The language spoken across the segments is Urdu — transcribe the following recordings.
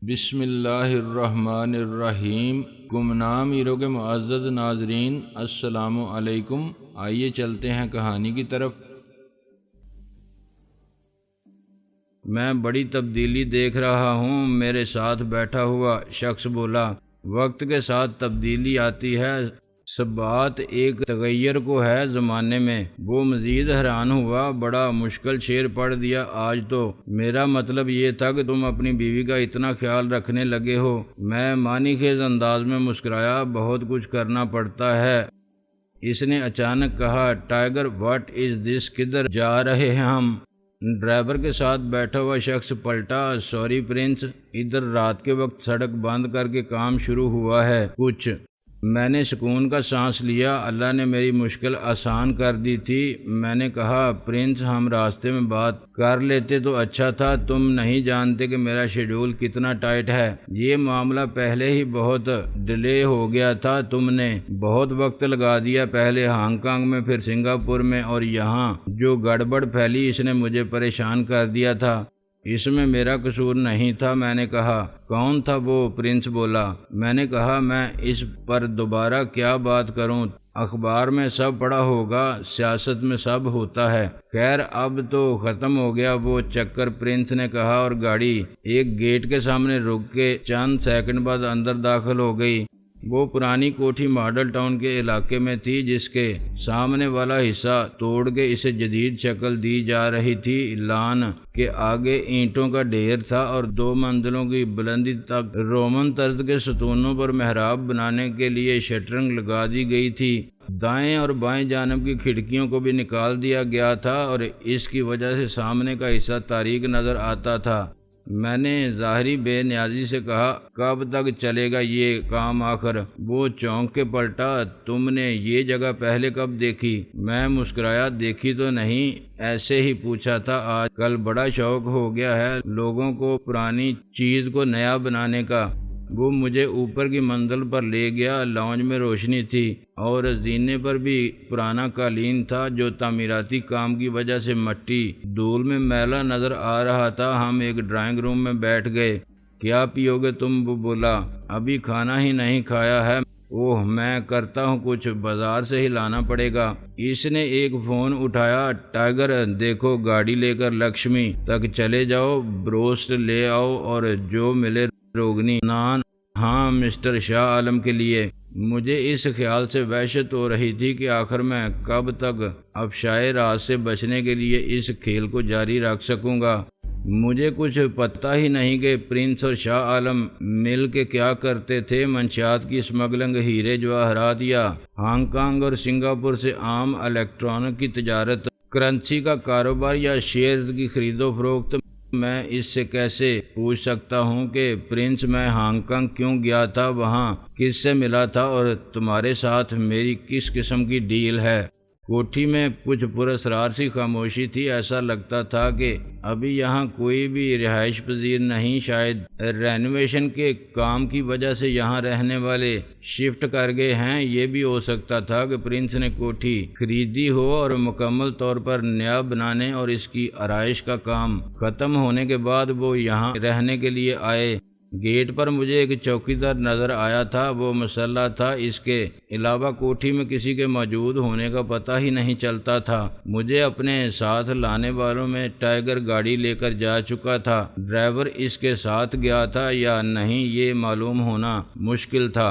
بسم اللہ الرحمن الرحیم۔ گمنام ہیرو کے معزز ناظرین، السلام علیکم۔ آئیے چلتے ہیں کہانی کی طرف۔ میں بڑی تبدیلی دیکھ رہا ہوں، میرے ساتھ بیٹھا ہوا شخص بولا۔ وقت کے ساتھ تبدیلی آتی ہے، سبات ایک تغیر کو ہے زمانے میں۔ وہ مزید حیران ہوا۔ بڑا مشکل شعر پڑھ دیا آج تو۔ میرا مطلب یہ تھا کہ تم اپنی بیوی کا اتنا خیال رکھنے لگے ہو۔ میں معنی خیز انداز میں مسکرایا۔ بہت کچھ کرنا پڑتا ہے، اس نے اچانک کہا۔ ٹائیگر واٹ از دس؟ کدھر جا رہے ہیں ہم؟ ڈرائیور کے ساتھ بیٹھا ہوا شخص پلٹا۔ سوری پرنس، ادھر رات کے وقت سڑک بند کر کے کام شروع ہوا ہے کچھ۔ میں نے سکون کا سانس لیا۔ اللہ نے میری مشکل آسان کر دی تھی۔ میں نے کہا پرنس، ہم راستے میں بات کر لیتے تو اچھا تھا۔ تم نہیں جانتے کہ میرا شیڈول کتنا ٹائٹ ہے۔ یہ معاملہ پہلے ہی بہت ڈیلے ہو گیا تھا۔ تم نے بہت وقت لگا دیا، پہلے ہانگ کانگ میں، پھر سنگاپور میں، اور یہاں جو گڑبڑ پھیلی اس نے مجھے پریشان کر دیا تھا۔ اس میں میرا قصور نہیں تھا، میں نے کہا۔ کون تھا وہ؟ پرنس بولا۔ میں نے کہا میں اس پر دوبارہ کیا بات کروں؟ اخبار میں سب پڑھا ہوگا، سیاست میں سب ہوتا ہے۔ خیر اب تو ختم ہو گیا وہ چکر، پرنس نے کہا، اور گاڑی ایک گیٹ کے سامنے رک کے چند سیکنڈ بعد اندر داخل ہو گئی۔ وہ پرانی کوٹھی ماڈل ٹاؤن کے علاقے میں تھی، جس کے سامنے والا حصہ توڑ کے اسے جدید شکل دی جا رہی تھی۔ لان کے آگے اینٹوں کا ڈھیر تھا اور 2 منزلوں کی بلندی تک رومن طرز کے ستونوں پر محراب بنانے کے لیے شٹرنگ لگا دی گئی تھی۔ دائیں اور بائیں جانب کی کھڑکیوں کو بھی نکال دیا گیا تھا اور اس کی وجہ سے سامنے کا حصہ تاریک نظر آتا تھا۔ میں نے ظاہری بے نیازی سے کہا، کب تک چلے گا یہ کام آخر؟ وہ چونک کے پلٹا۔ تم نے یہ جگہ پہلے کب دیکھی؟ میں مسکرایا۔ دیکھی تو نہیں، ایسے ہی پوچھا تھا۔ آج کل بڑا شوق ہو گیا ہے لوگوں کو پرانی چیز کو نیا بنانے کا۔ وہ مجھے اوپر کی منزل پر لے گیا۔ لاؤنج میں روشنی تھی اور زینے پر بھی پرانا قالین تھا جو تعمیراتی کام کی وجہ سے مٹی دھول میں میلا نظر آ رہا تھا۔ ہم ایک ڈرائنگ روم میں بیٹھ گئے۔ کیا پیو گے تم؟ وہ بولا۔ ابھی کھانا ہی نہیں کھایا ہے۔ اوہ، میں کرتا ہوں کچھ، بازار سے ہی لانا پڑے گا۔ اس نے ایک فون اٹھایا۔ ٹائیگر دیکھو، گاڑی لے کر لکشمی تک چلے جاؤ، بروسٹ لے آؤ اور جو ملے روگنی نان۔ ہاں، مسٹر شاہ عالم کے لیے۔ مجھے اس خیال سے وحشت ہو رہی تھی کہ آخر میں کب تک افشائے راز سے بچنے کے لیے اس کھیل کو جاری رکھ سکوں گا۔ مجھے کچھ پتہ ہی نہیں کہ پرنس اور شاہ عالم مل کے کیا کرتے تھے۔ منشیات کی اسمگلنگ، ہیرے جواہرات، یا ہانگ کانگ اور سنگاپور سے عام الیکٹرانک کی تجارت، کرنسی کا کاروبار، یا شیئرز کی خرید و فروخت۔ میں اس سے کیسے پوچھ سکتا ہوں کہ پرنس میں ہانگ کانگ کیوں گیا تھا، وہاں کس سے ملا تھا، اور تمہارے ساتھ میری کس قسم کی ڈیل ہے؟ کوٹھی میں کچھ پراسرار سی خاموشی تھی۔ ایسا لگتا تھا کہ ابھی یہاں کوئی بھی رہائش پذیر نہیں۔ شاید رینوویشن کے کام کی وجہ سے یہاں رہنے والے شفٹ کر گئے ہیں۔ یہ بھی ہو سکتا تھا کہ پرنس نے کوٹھی خریدی ہو اور مکمل طور پر نیا بنانے اور اس کی آرائش کا کام ختم ہونے کے بعد وہ یہاں رہنے کے لیے آئے۔ گیٹ پر مجھے ایک چوکیدار نظر آیا تھا۔ وہ مسلح تھا۔ اس کے علاوہ کوٹھی میں کسی کے موجود ہونے کا پتہ ہی نہیں چلتا تھا۔ مجھے اپنے ساتھ لانے والوں میں ٹائیگر گاڑی لے کر جا چکا تھا۔ ڈرائیور اس کے ساتھ گیا تھا یا نہیں یہ معلوم ہونا مشکل تھا۔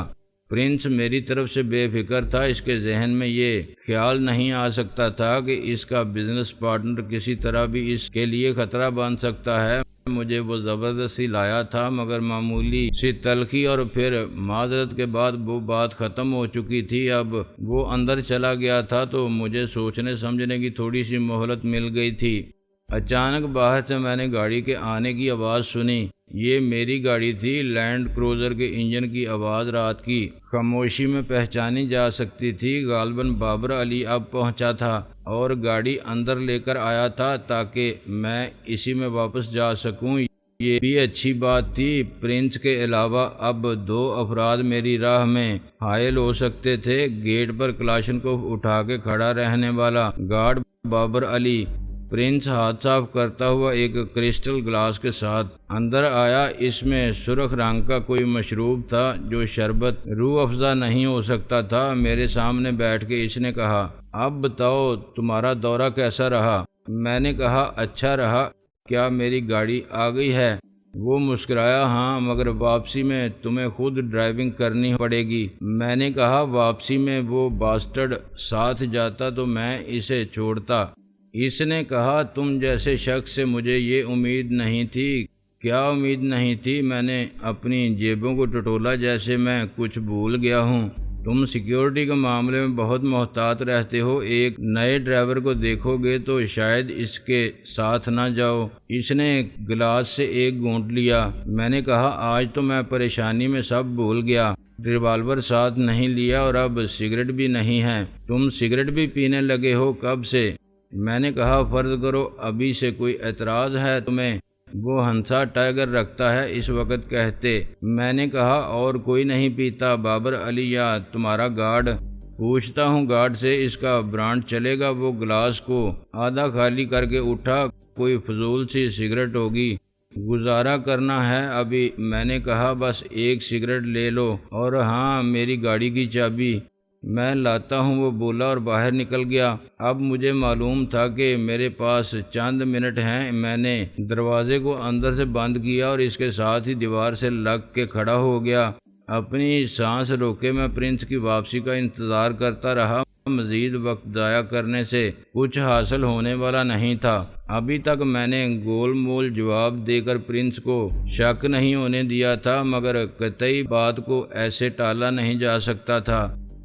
پرنس میری طرف سے بے فکر تھا۔ اس کے ذہن میں یہ خیال نہیں آ سکتا تھا کہ اس کا بزنس پارٹنر کسی طرح بھی اس کے لیے خطرہ بن سکتا ہے۔ مجھے وہ زبردستی لایا تھا، مگر معمولی سی تلخی اور پھر معذرت کے بعد وہ بات ختم ہو چکی تھی۔ اب وہ اندر چلا گیا تھا تو مجھے سوچنے سمجھنے کی تھوڑی سی مہلت مل گئی تھی۔ اچانک باہر سے میں نے گاڑی کے آنے کی آواز سنی۔ یہ میری گاڑی تھی۔ لینڈ کروزر کے انجن کی آواز رات کی خاموشی میں پہچانی جا سکتی تھی۔ غالباً بابر علی اب پہنچا تھا اور گاڑی اندر لے کر آیا تھا تاکہ میں اسی میں واپس جا سکوں۔ یہ بھی اچھی بات تھی۔ پرنس کے علاوہ اب 2 افراد میری راہ میں حائل ہو سکتے تھے۔ گیٹ پر کلاشنکوف اٹھا کے کھڑا رہنے والا گارڈ بابر علی پرنس ہاتھ صاف کرتا ہوا ایک کرسٹل گلاس کے ساتھ اندر آیا۔ اس میں سرخ رنگ کا کوئی مشروب تھا جو شربت روح افزا نہیں ہو سکتا تھا۔ میرے سامنے بیٹھ کے اس نے کہا، اب بتاؤ تمہارا دورہ کیسا رہا؟ میں نے کہا، اچھا رہا۔ کیا میری گاڑی آ گئی ہے؟ وہ مسکرایا، ہاں، مگر واپسی میں تمہیں خود ڈرائیونگ کرنی پڑے گی۔ میں نے کہا، واپسی میں وہ باسٹرڈ ساتھ جاتا تو میں اسے چھوڑتا۔ اس نے کہا، تم جیسے شخص سے مجھے یہ امید نہیں تھی۔ کیا امید نہیں تھی؟ میں نے اپنی جیبوں کو ٹٹولا جیسے میں کچھ بھول گیا ہوں۔ تم سیکیورٹی کے معاملے میں بہت محتاط رہتے ہو۔ ایک نئے ڈرائیور کو دیکھو گے تو شاید اس کے ساتھ نہ جاؤ۔ اس نے گلاس سے ایک گھونٹ لیا۔ میں نے کہا، آج تو میں پریشانی میں سب بھول گیا۔ ریوالور ساتھ نہیں لیا اور اب سگریٹ بھی نہیں ہے۔ تم سگریٹ بھی پینے لگے ہو کب سے؟ میں نے کہا، فرض کرو ابھی سے کوئی اعتراض ہے تمہیں؟ وہ ہنسا، ٹائگر رکھتا ہے اس وقت کہتے۔ میں نے کہا، اور کوئی نہیں پیتا؟ بابر علی یا تمہارا گارڈ؟ پوچھتا ہوں گارڈ سے، اس کا برانڈ چلے گا؟ وہ گلاس کو آدھا خالی کر کے اٹھا، کوئی فضول سی سگریٹ ہوگی، گزارا کرنا ہے ابھی۔ میں نے کہا، بس ایک سگریٹ لے لو، اور ہاں، میری گاڑی کی چابی میں لاتا ہوں، وہ بولا اور باہر نکل گیا۔ اب مجھے معلوم تھا کہ میرے پاس چند منٹ ہیں۔ میں نے دروازے کو اندر سے بند کیا اور اس کے ساتھ ہی دیوار سے لگ کے کھڑا ہو گیا۔ اپنی سانس روکے میں پرنس کی واپسی کا انتظار کرتا رہا۔ مزید وقت ضائع کرنے سے کچھ حاصل ہونے والا نہیں تھا۔ ابھی تک میں نے گول مول جواب دے کر پرنس کو شک نہیں ہونے دیا تھا، مگر قطعی بات کو ایسے ٹالا نہیں جا سکتا تھا۔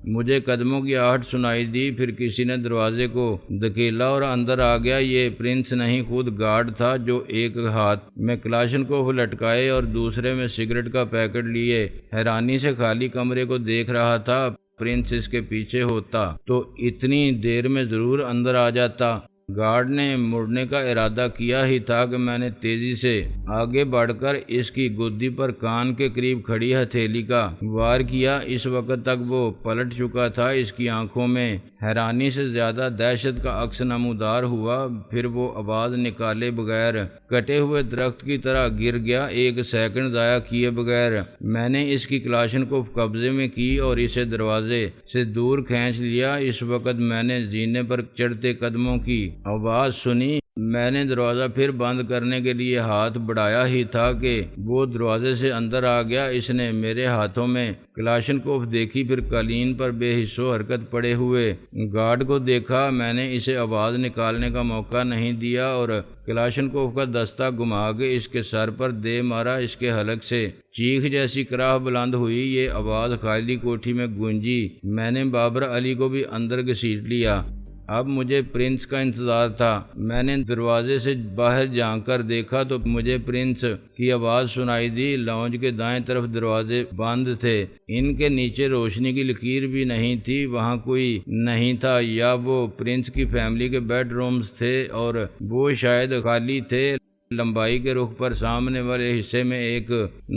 مجھے قدموں کی آہٹ سنائی دی، پھر کسی نے دروازے کو دھکیلا اور اندر آ گیا۔ یہ پرنس نہیں، خود گارڈ تھا، جو ایک ہاتھ میں کلاشنکوف لٹکائے اور دوسرے میں سگریٹ کا پیکٹ لیے حیرانی سے خالی کمرے کو دیکھ رہا تھا۔ پرنس اس کے پیچھے ہوتا تو اتنی دیر میں ضرور اندر آ جاتا۔ گارڈ نے مڑنے کا ارادہ کیا ہی تھا کہ میں نے تیزی سے آگے بڑھ کر اس کی گدی پر کان کے قریب کھڑی ہتھیلی کا وار کیا۔ اس وقت تک وہ پلٹ چکا تھا۔ اس کی آنکھوں میں حیرانی سے زیادہ دہشت کا عکس نمودار ہوا۔ پھر وہ آواز نکالے بغیر کٹے ہوئے درخت کی طرح گر گیا۔ ایک سیکنڈ ضائع کیے بغیر میں نے اس کی کلاشن کو قبضے میں کی اور اسے دروازے سے دور کھینچ لیا۔ اس وقت میں نے زینے پر چڑھتے قدموں کی آواز سنی۔ میں نے دروازہ پھر بند کرنے کے لیے ہاتھ بڑھایا ہی تھا کہ وہ دروازے سے اندر آ گیا۔ اس نے میرے ہاتھوں میں کلاشنکوف دیکھی، پھر قالین پر بے حس و حرکت پڑے ہوئے گارڈ کو دیکھا۔ میں نے اسے آواز نکالنے کا موقع نہیں دیا اور کلاشنکوف کا دستہ گھما کے اس کے سر پر دے مارا۔ اس کے حلق سے چیخ جیسی کراہ بلند ہوئی۔ یہ آواز خالی کوٹھی میں گونجی۔ میں نے بابر علی کو بھی اندر گھسیٹ لیا۔ اب مجھے پرنس کا انتظار تھا۔ میں نے دروازے سے باہر جھانک کر دیکھا تو مجھے پرنس کی آواز سنائی دی۔ لاؤنج کے دائیں طرف دروازے بند تھے، ان کے نیچے روشنی کی لکیر بھی نہیں تھی۔ وہاں کوئی نہیں تھا، یا وہ پرنس کی فیملی کے بیڈ رومز تھے اور وہ شاید خالی تھے۔ لمبائی کے رخ پر سامنے والے حصے میں ایک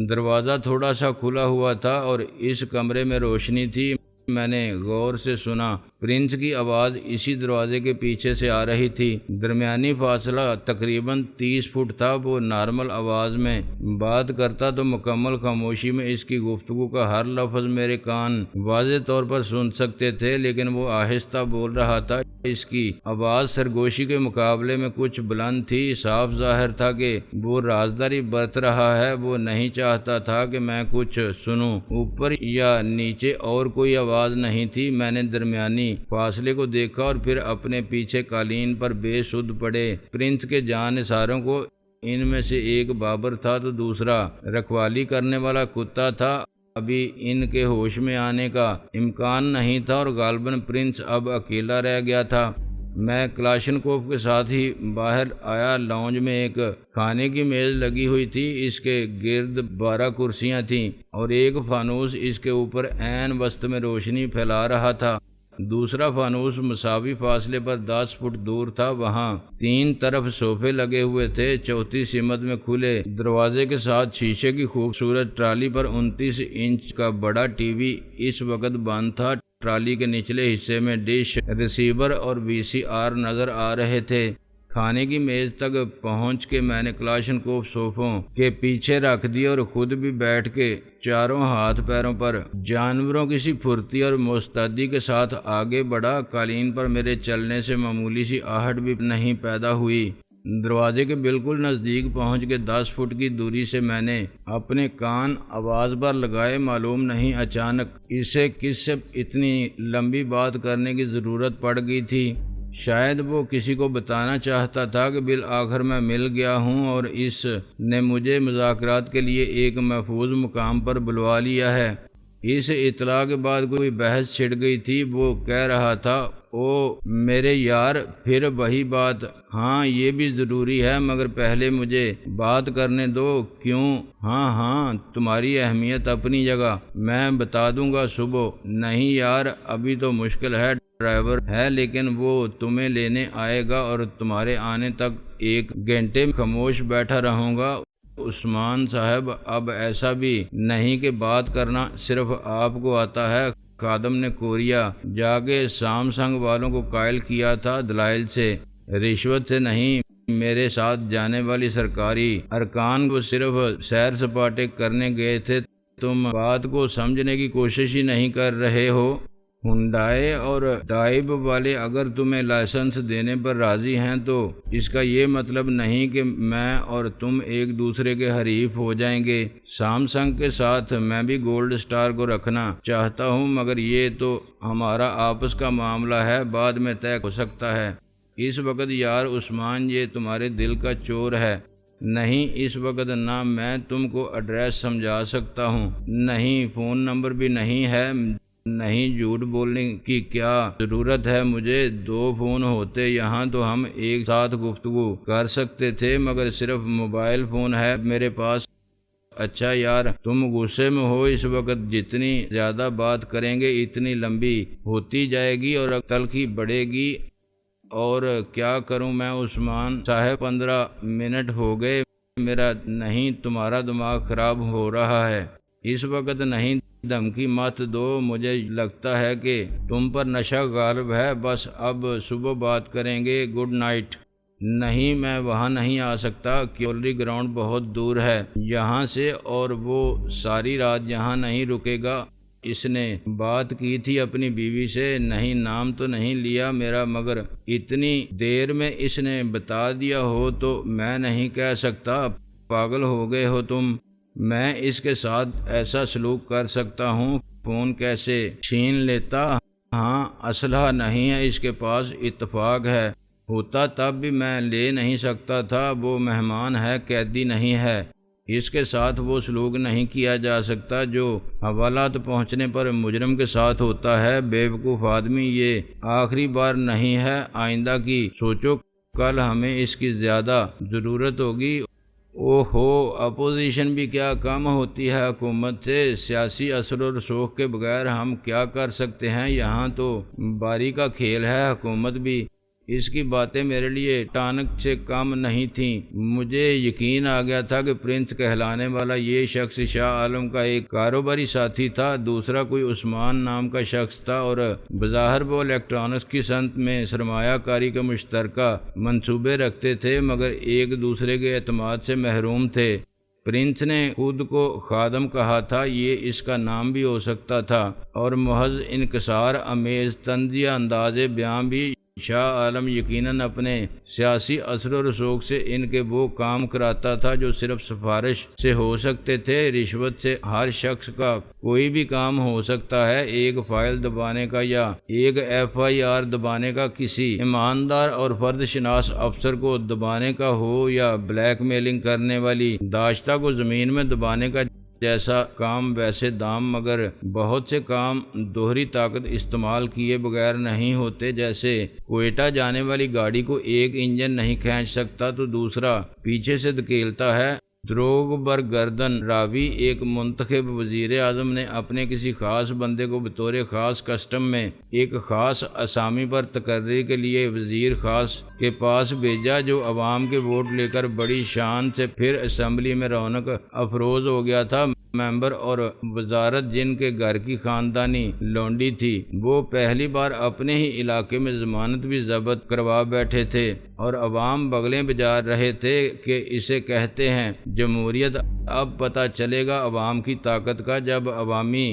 دروازہ تھوڑا سا کھلا ہوا تھا اور اس کمرے میں روشنی تھی۔ میں نے غور سے سنا، پرنس کی آواز اسی دروازے کے پیچھے سے آ رہی تھی۔ درمیانی فاصلہ تقریباً 30 فٹ تھا۔ وہ نارمل آواز میں بات کرتا تو مکمل خاموشی میں اس کی گفتگو کا ہر لفظ میرے کان واضح طور پر سن سکتے تھے، لیکن وہ آہستہ بول رہا تھا۔ اس کی آواز سرگوشی کے مقابلے میں کچھ بلند تھی۔ صاف ظاہر تھا کہ وہ رازداری برت رہا ہے۔ وہ نہیں چاہتا تھا کہ میں کچھ سنوں۔ اوپر یا نیچے اور کوئی آواز نہیں تھی۔ میں نے درمیانی فاصلے کو دیکھا اور پھر اپنے پیچھے قالین پر بے سدھ پڑے پرنس کے جانثاروں کو۔ ان میں سے ایک بابر تھا تو دوسرا رکھوالی کرنے والا کتا تھا۔ ابھی ان کے ہوش میں آنے کا امکان نہیں تھا اور غالباً پرنس اب اکیلا رہ گیا تھا۔ میں کلاشنکوف کے ساتھ ہی باہر آیا۔ لاؤنج میں ایک کھانے کی میز لگی ہوئی تھی، اس کے گرد 12 کرسیاں تھیں اور ایک فانوس اس کے اوپر عین وسط میں روشنی پھیلا رہا تھا۔ دوسرا فانوس مساوی فاصلے پر 10 فٹ دور تھا۔ وہاں 3 طرف صوفے لگے ہوئے تھے۔ چوتھی سمت میں کھلے دروازے کے ساتھ شیشے کی خوبصورت ٹرالی پر 29 انچ کا بڑا ٹی وی اس وقت بند تھا۔ ٹرالی کے نچلے حصے میں ڈش ریسیور اور وی سی آر نظر آ رہے تھے۔ کھانے کی میز تک پہنچ کے میں نے کلاشنکوف صوفوں کے پیچھے رکھ دی اور خود بھی بیٹھ کے چاروں ہاتھ پیروں پر جانوروں کی سی پھرتی اور مستعدی کے ساتھ آگے بڑھا۔ قالین پر میرے چلنے سے معمولی سی آہٹ بھی نہیں پیدا ہوئی۔ دروازے کے بالکل نزدیک پہنچ کے 10 فٹ کی دوری سے میں نے اپنے کان آواز پر لگائے۔ معلوم نہیں اچانک اسے کس سے اتنی لمبی بات کرنے کی ضرورت پڑ گئی تھی۔ شاید وہ کسی کو بتانا چاہتا تھا کہ بالآخر میں مل گیا ہوں اور اس نے مجھے مذاکرات کے لیے ایک محفوظ مقام پر بلوا لیا ہے۔ اس اطلاع کے بعد کوئی بحث چھڑ گئی تھی۔ وہ کہہ رہا تھا، او میرے یار، پھر وہی بات، ہاں یہ بھی ضروری ہے مگر پہلے مجھے بات کرنے دو۔ کیوں؟ ہاں تمہاری اہمیت اپنی جگہ، میں بتا دوں گا صبح۔ نہیں یار، ابھی تو مشکل ہے، ڈرائیور ہے لیکن وہ تمہیں لینے آئے گا اور تمہارے آنے تک 1 گھنٹے خاموش بیٹھا رہوں گا۔ عثمان صاحب، اب ایسا بھی نہیں کہ بات کرنا صرف آپ کو آتا ہے۔ خادم نے کوریا جا کے سامسنگ والوں کو قائل کیا تھا، دلائل سے، رشوت سے نہیں۔ میرے ساتھ جانے والی سرکاری ارکان کو صرف سیر سپاٹے کرنے گئے تھے۔ تم بات کو سمجھنے کی کوشش ہی نہیں کر رہے ہو۔ ہنڈائے اور ڈائب والے اگر تمہیں لائسنس دینے پر راضی ہیں تو اس کا یہ مطلب نہیں کہ میں اور تم ایک دوسرے کے حریف ہو جائیں گے۔ سامسنگ کے ساتھ میں بھی گولڈ سٹار کو رکھنا چاہتا ہوں مگر یہ تو ہمارا آپس کا معاملہ ہے، بعد میں طے ہو سکتا ہے۔ اس وقت یار عثمان، یہ تمہارے دل کا چور ہے۔ نہیں، اس وقت نہ میں تم کو ایڈریس سمجھا سکتا ہوں، نہیں فون نمبر بھی نہیں ہے۔ نہیں، جھوٹ بولنے کی کیا ضرورت ہے مجھے؟ 2 فون ہوتے یہاں تو ہم ایک ساتھ گفتگو کر سکتے تھے مگر صرف موبائل فون ہے میرے پاس۔ اچھا یار، تم غصے میں ہو اس وقت، جتنی زیادہ بات کریں گے اتنی لمبی ہوتی جائے گی اور تلخی بڑھے گی۔ اور کیا کروں میں عثمان صاحب؟ 15 منٹ ہو گئے، میرا نہیں تمہارا دماغ خراب ہو رہا ہے۔ اس وقت نہیں، دھمکی مت دو، مجھے لگتا ہے کہ تم پر نشہ غالب ہے۔ بس اب صبح بات کریں گے، گڈ نائٹ۔ نہیں، میں وہاں نہیں آ سکتا، کیولری گراؤنڈ بہت دور ہے یہاں سے اور وہ ساری رات یہاں نہیں رکے گا۔ اس نے بات کی تھی اپنی بیوی سے، نہیں نام تو نہیں لیا میرا مگر اتنی دیر میں اس نے بتا دیا ہو تو میں نہیں کہہ سکتا۔ پاگل ہو گئے ہو تم؟ میں اس کے ساتھ ایسا سلوک کر سکتا ہوں؟ فون کیسے چھین لیتا؟ ہاں، اسلحہ نہیں ہے اس کے پاس، اتفاق ہے، ہوتا تب بھی میں لے نہیں سکتا تھا۔ وہ مہمان ہے، قیدی نہیں ہے، اس کے ساتھ وہ سلوک نہیں کیا جا سکتا جو حوالات پہنچنے پر مجرم کے ساتھ ہوتا ہے۔ بے وقوف آدمی، یہ آخری بار نہیں ہے، آئندہ کی سوچو، کل ہمیں اس کی زیادہ ضرورت ہوگی۔ اوہو، اپوزیشن بھی کیا کم ہوتی ہے حکومت سے؟ سیاسی اثر و رسوخ کے بغیر ہم کیا کر سکتے ہیں؟ یہاں تو باری کا کھیل ہے، حکومت بھی۔ اس کی باتیں میرے لیے ٹانک سے کم نہیں تھیں۔ مجھے یقین آ گیا تھا کہ پرنس کہلانے والا یہ شخص شاہ عالم کا ایک کاروباری ساتھی تھا، دوسرا کوئی عثمان نام کا شخص تھا اور بظاہر وہ الیکٹرانکس کی صنعت میں سرمایہ کاری کے مشترکہ منصوبے رکھتے تھے مگر ایک دوسرے کے اعتماد سے محروم تھے۔ پرنس نے خود کو خادم کہا تھا، یہ اس کا نام بھی ہو سکتا تھا، اور محض انکسار امیز طنزیہ انداز بیان بھی شاہ عالم یقیناً اپنے سیاسی اثر و رسوخ سے ان کے وہ کام کراتا تھا جو صرف سفارش سے ہو سکتے تھے۔ رشوت سے ہر شخص کا کوئی بھی کام ہو سکتا ہے، ایک فائل دبانے کا یا ایک FIR دبانے کا، کسی ایماندار اور فرد شناس افسر کو دبانے کا ہو یا بلیک میلنگ کرنے والی داشتہ کو زمین میں دبانے کا جیسا کام۔ ویسے دام مگر بہت سے کام دوہری طاقت استعمال کیے بغیر نہیں ہوتے، جیسے کوئٹہ جانے والی گاڑی کو ایک انجن نہیں کھینچ سکتا تو دوسرا پیچھے سے دھکیلتا ہے۔ دروغ بر گردن راوی، ایک منتخب وزیر اعظم نے اپنے کسی خاص بندے کو بطور خاص کسٹم میں ایک خاص اسامی پر تقرری کے لیے وزیر خاص کے پاس بھیجا، جو عوام کے ووٹ لے کر بڑی شان سے پھر اسمبلی میں رونق افروز ہو گیا تھا۔ ممبر اور وزارت جن کے گھر کی خاندانی لونڈی تھی، وہ پہلی بار اپنے ہی علاقے میں ضمانت بھی ضبط کروا بیٹھے تھے اور عوام بغلیں بجا رہے تھے کہ اسے کہتے ہیں جمہوریت۔ اب پتہ چلے گا عوام کی طاقت کا جب عوامی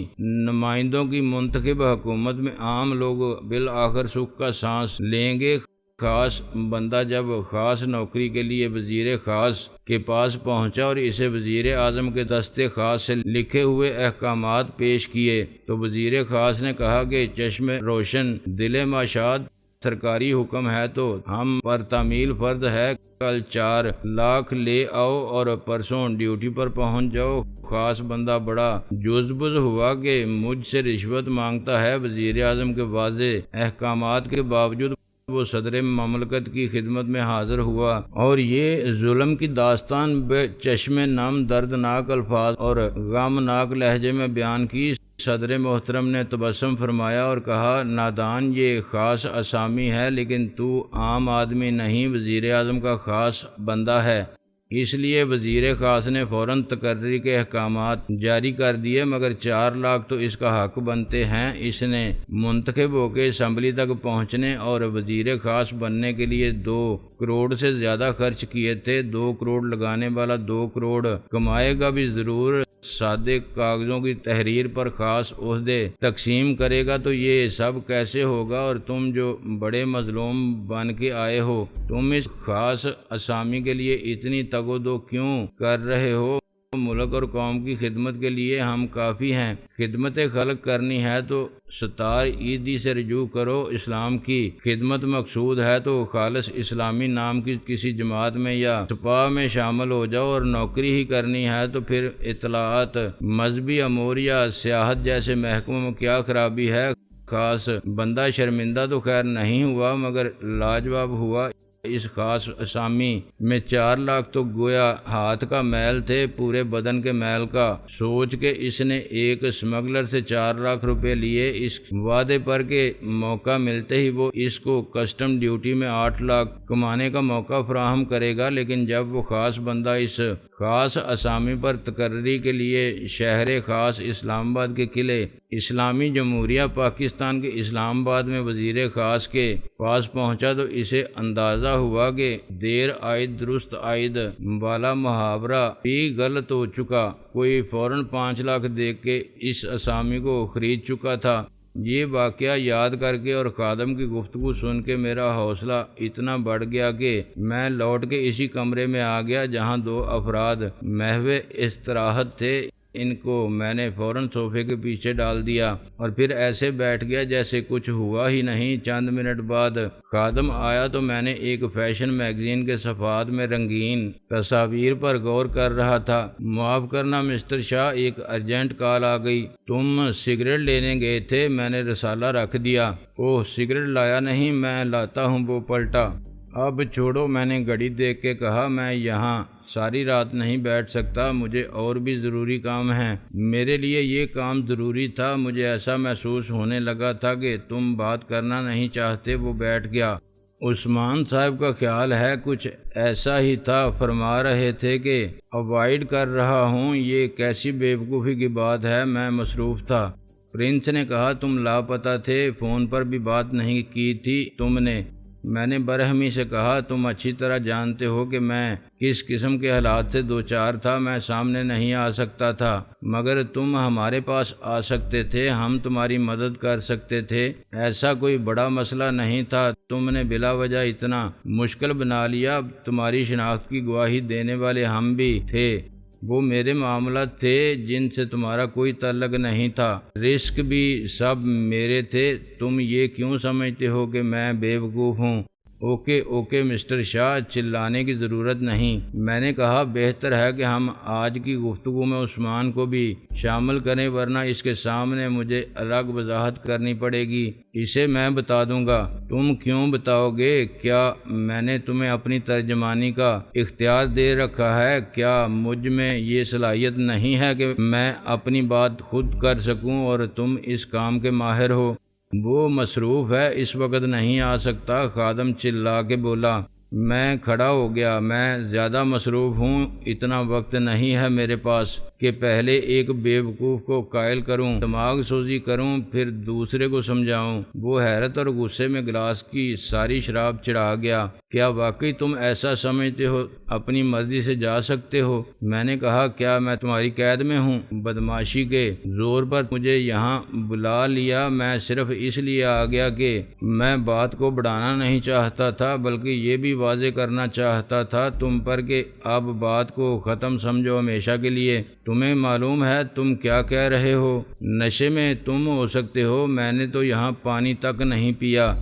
نمائندوں کی منتخب حکومت میں عام لوگ بالآخر سکھ کا سانس لیں گے۔ خاص بندہ جب خاص نوکری کے لیے وزیر خاص کے پاس پہنچا اور اسے وزیر اعظم کے دستے خاص سے لکھے ہوئے احکامات پیش کیے تو وزیر خاص نے کہا کہ چشم روشن دل ماشاد، سرکاری حکم ہے تو ہم پر تعمیل فرض ہے، کل 4 لاکھ لے آؤ اور پرسوں ڈیوٹی پر پہنچ جاؤ۔ خاص بندہ بڑا جوزبز ہوا کہ مجھ سے رشوت مانگتا ہے۔ وزیر اعظم کے واضح احکامات کے باوجود وہ صدر مملکت کی خدمت میں حاضر ہوا اور یہ ظلم کی داستان بے چشم نم دردناک الفاظ اور غمناک لہجے میں بیان کی۔ صدر محترم نے تبسم فرمایا اور کہا، نادان، یہ خاص اسامی ہے لیکن تو عام آدمی نہیں، وزیر اعظم کا خاص بندہ ہے۔ اس لیے وزیر خاص نے فوراً تقرری کے احکامات جاری کر دیے، مگر 4 لاکھ تو اس کا حق بنتے ہیں۔ اس نے منتخب ہو کے اسمبلی تک پہنچنے اور وزیر خاص بننے کے لیے 2 کروڑ سے زیادہ خرچ کیے تھے۔ 2 کروڑ لگانے والا 2 کروڑ کمائے گا بھی ضرور۔ سادے کاغذوں کی تحریر پر خاص عہدے تقسیم کرے گا تو یہ سب کیسے ہوگا؟ اور تم جو بڑے مظلوم بن کے آئے ہو، تم اس خاص اسامی کے لیے اتنی تگ و دو کیوں کر رہے ہو؟ ملک اور قوم کی خدمت کے لیے ہم کافی ہیں۔ خدمت خلق کرنی ہے تو ستار عیدی سے رجوع کرو۔ اسلام کی خدمت مقصود ہے تو خالص اسلامی نام کی کسی جماعت میں یا سپاہ میں شامل ہو جاؤ، اور نوکری ہی کرنی ہے تو پھر اطلاعات، مذہبی امور یا سیاحت جیسے محکموں میں کیا خرابی ہے؟ خاص بندہ شرمندہ تو خیر نہیں ہوا مگر لاجواب ہوا۔ اس خاص اسامی میں 4 لاکھ تو گویا ہاتھ کا میل تھے، پورے بدن کے میل کا۔ سوچ کے اس نے ایک اسمگلر سے 4 لاکھ روپے لیے، اس وعدے پر کہ موقع ملتے ہی وہ اس کو کسٹم ڈیوٹی میں 8 لاکھ کمانے کا موقع فراہم کرے گا۔ لیکن جب وہ خاص بندہ اس خاص اسامی پر تقرری کے لیے شہر خاص اسلام آباد کے قلعے اسلامی جمہوریہ پاکستان کے اسلام آباد میں وزیر خاص کے پاس پہنچا تو اسے اندازہ ہوا کہ دیر آئد درست آئد والا محاورہ بھی غلط ہو چکا۔ کوئی فوراً 5 لاکھ دے کے اس اسامی کو خرید چکا تھا۔ یہ واقعہ یاد کر کے اور خادم کی گفتگو سن کے میرا حوصلہ اتنا بڑھ گیا کہ میں لوٹ کے اسی کمرے میں آ گیا جہاں 2 افراد محو استراحت تھے۔ ان کو میں نے فوراً صوفے کے پیچھے ڈال دیا اور پھر ایسے بیٹھ گیا جیسے کچھ ہوا ہی نہیں۔ چند منٹ بعد خادم آیا تو میں نے ایک فیشن میگزین کے صفحات میں رنگین تصاویر پر غور کر رہا تھا۔ معاف کرنا مسٹر شاہ، ایک ارجنٹ کال آ گئی۔ تم سگریٹ لینے گئے تھے؟ میں نے رسالہ رکھ دیا۔ اوہ، سگریٹ لایا نہیں، میں لاتا ہوں، وہ پلٹا۔ اب چھوڑو، میں نے گھڑی دیکھ کے کہا، میں یہاں ساری رات نہیں بیٹھ سکتا، مجھے اور بھی ضروری کام ہیں۔ میرے لیے یہ کام ضروری تھا، مجھے ایسا محسوس ہونے لگا تھا کہ تم بات کرنا نہیں چاہتے۔ وہ بیٹھ گیا۔ عثمان صاحب کا خیال ہے کچھ ایسا ہی تھا، فرما رہے تھے کہ اوائڈ کر رہا ہوں، یہ کیسی بیوقوفی کی بات ہے، میں مصروف تھا۔ پرنس نے کہا، تم لاپتہ تھے، فون پر بھی بات نہیں کی تھی تم نے؟ میں نے برہمی سے کہا، تم اچھی طرح جانتے ہو کہ میں کس قسم کے حالات سے دوچار تھا، میں سامنے نہیں آ سکتا تھا، مگر تم ہمارے پاس آ سکتے تھے، ہم تمہاری مدد کر سکتے تھے، ایسا کوئی بڑا مسئلہ نہیں تھا، تم نے بلا وجہ اتنا مشکل بنا لیا، تمہاری شناخت کی گواہی دینے والے ہم بھی تھے، وہ میرے معاملات تھے جن سے تمہارا کوئی تعلق نہیں تھا، رسک بھی سب میرے تھے، تم یہ کیوں سمجھتے ہو کہ میں بیوقوف ہوں؟ اوکے اوکے مسٹر شاہ، چلانے کی ضرورت نہیں۔ میں نے کہا، بہتر ہے کہ ہم آج کی گفتگو میں عثمان کو بھی شامل کریں، ورنہ اس کے سامنے مجھے الگ وضاحت کرنی پڑے گی۔ اسے میں بتا دوں گا۔ تم کیوں بتاؤ گے؟ کیا میں نے تمہیں اپنی ترجمانی کا اختیار دے رکھا ہے؟ کیا مجھ میں یہ صلاحیت نہیں ہے کہ میں اپنی بات خود کر سکوں اور تم اس کام کے ماہر ہو؟ وہ مصروف ہے، اس وقت نہیں آ سکتا، خادم چلا کے بولا۔ میں کھڑا ہو گیا، میں زیادہ مصروف ہوں، اتنا وقت نہیں ہے میرے پاس۔ کہ پہلے ایک بیوقوف کو قائل کروں، دماغ سوزی کروں، پھر دوسرے کو سمجھاؤں۔ وہ حیرت اور غصے میں گلاس کی ساری شراب چڑھا گیا۔ کیا واقعی تم ایسا سمجھتے ہو اپنی مرضی سے جا سکتے ہو؟ میں نے کہا، کیا میں تمہاری قید میں ہوں؟ بدمعاشی کے زور پر مجھے یہاں بلا لیا؟ میں صرف اس لیے آ گیا کہ میں بات کو بڑھانا نہیں چاہتا تھا، بلکہ یہ بھی واضح کرنا چاہتا تھا تم پر کہ اب بات کو ختم سمجھو ہمیشہ کے لیے۔ تمہیں معلوم ہے تم کیا کہہ رہے ہو؟ نشے میں تم ہو سکتے ہو، میں نے تو یہاں پانی تک نہیں پیا۔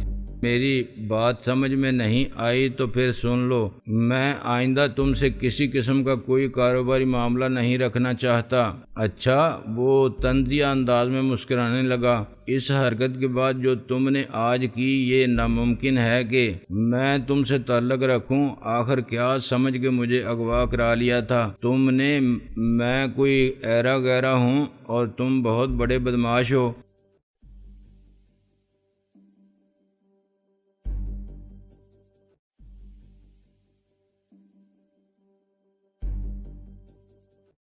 میری بات سمجھ میں نہیں آئی تو پھر سن لو، میں آئندہ تم سے کسی قسم کا کوئی کاروباری معاملہ نہیں رکھنا چاہتا۔ اچھا؟ وہ طنزیہ انداز میں مسکرانے لگا۔ اس حرکت کے بعد جو تم نے آج کی، یہ ناممکن ہے کہ میں تم سے تعلق رکھوں۔ آخر کیا سمجھ کے مجھے اغوا کرا لیا تھا تم نے؟ میں کوئی ایرا غیرا ہوں اور تم بہت بڑے بدماش ہو۔